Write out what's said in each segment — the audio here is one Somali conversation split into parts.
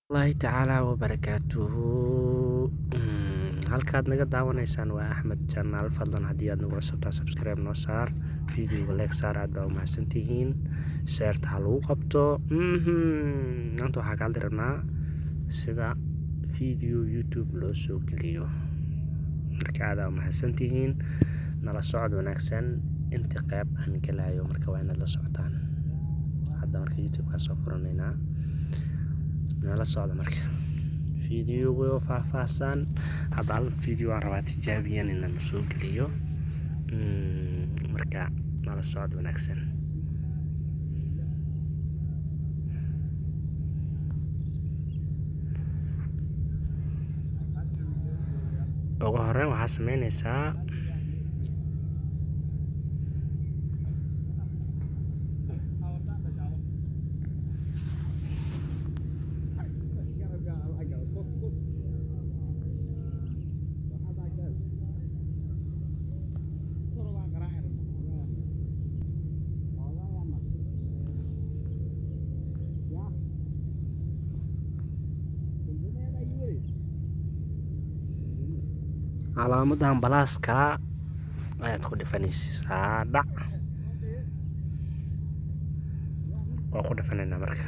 الله تعالى وبركاته. halkaad naga daawanaysaan waa Axmed Channel. fadlan haddii aad nagu cusubtaa subscribe noo saar, videoga like saar, aad baa u mahadsantihiin. sheerta ha lagu qabto. maanta waxaa ka hadli rabnaa sida video YouTube loo soo geliyo. marka aad u mahadsantihiin, nala socod wanaagsan. inta qayb aan gelayo marka waa inaad la socotaan. hadda marka YouTube ka soo furanaynaa, nala socda marka video faahfaahsan. hadda hal video aan rabaa tijaabiyan inaan soo geliyo. marka nala socod wanaagsan. ugu horreyn waxaa sameynaysaa calaamadan balaaska ayaad ku dhifanaysaa. dhac waa ku dhifanaynaa marka.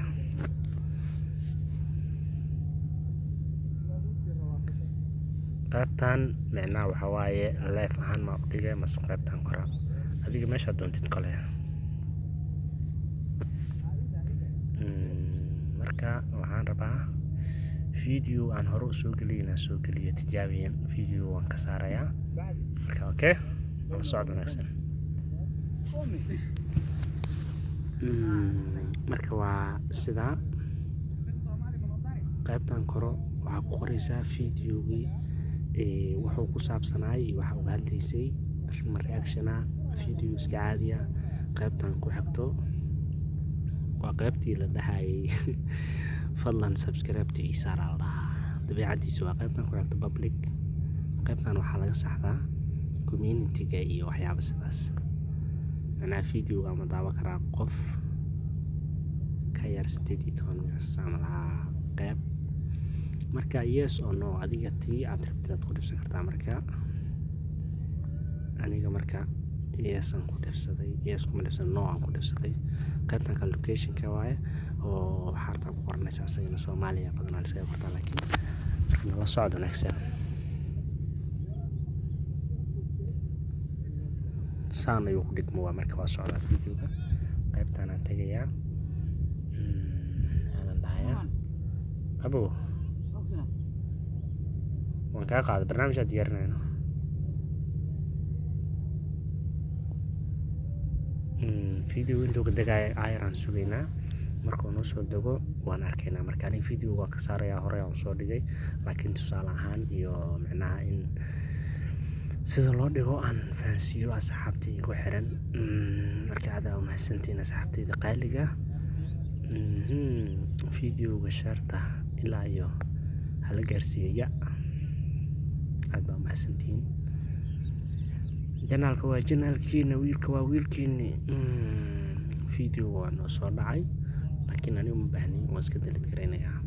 qaybtan micnaha waxaa waaye live ahaan ma u dhigay mas qaybtan kora adiga meesha doontid kale. marka waxaan rabaa video aan hore u soo geliyay soo geliyo tijaabiyan. video waan ka saarayaa marka. okay, nala socod wanaagsan. marka waa sida qaybtan koro waxaa ku qoraysaa videogii wuxuu ku saabsanaay iyo waxa uu hadlaysay reactiona video iska caadiya. qaybtan ku xigto waa qaybtii la dhahayay fadlan subscribe to isaar al dabeecadiisa. waa qaybtan ku xigto public. qaybtan waxaa laga saxdaa community-ga iyo waxyaabo sidaas. macnaha video ama daawo karaa qof ka yar 18 ama lahaa qayb. marka yes or no adiga tii aad rabtid aad ku dhifsan kartaa. marka aniga marka yes aan ku dhifsaday, yes kuma dhifsan, no aan ku dhifsaday. qaybtan ka location-ka waaye oo xarta ku qoranaysa asagana Soomaaliya badanaa iska qortaa, laakiin nala socod wanaagsan. saan ayuu ku dhigmo. waa marka waa socdaa videoga. qaybtan aan tagayaa. aan dhahayaa abo waan kaa qaaday barnaamij aad diyaarinayno. video intuu ka degaya ayaan sugaynaa. markuu noo soo dego waan arkaynaa. marka aniga video waa ka saarayaa, hore aan soo dhigay, laakiin tusaale ahaan iyo micnaha in sida loo dhigo aan fahansiiyo asxaabta igu xiran. marka aad u mahadsantiin asxaabtayda qaaliga. videoga sharta ilaa iyo hala gaarsiiyo. aad baa u mahadsantiin. janaalka waa janaalkiina, wiilka waa wiilkiini. video waa noo soo dhacay laakiin anigu ma baahnin, waan iska delete gareynayaa.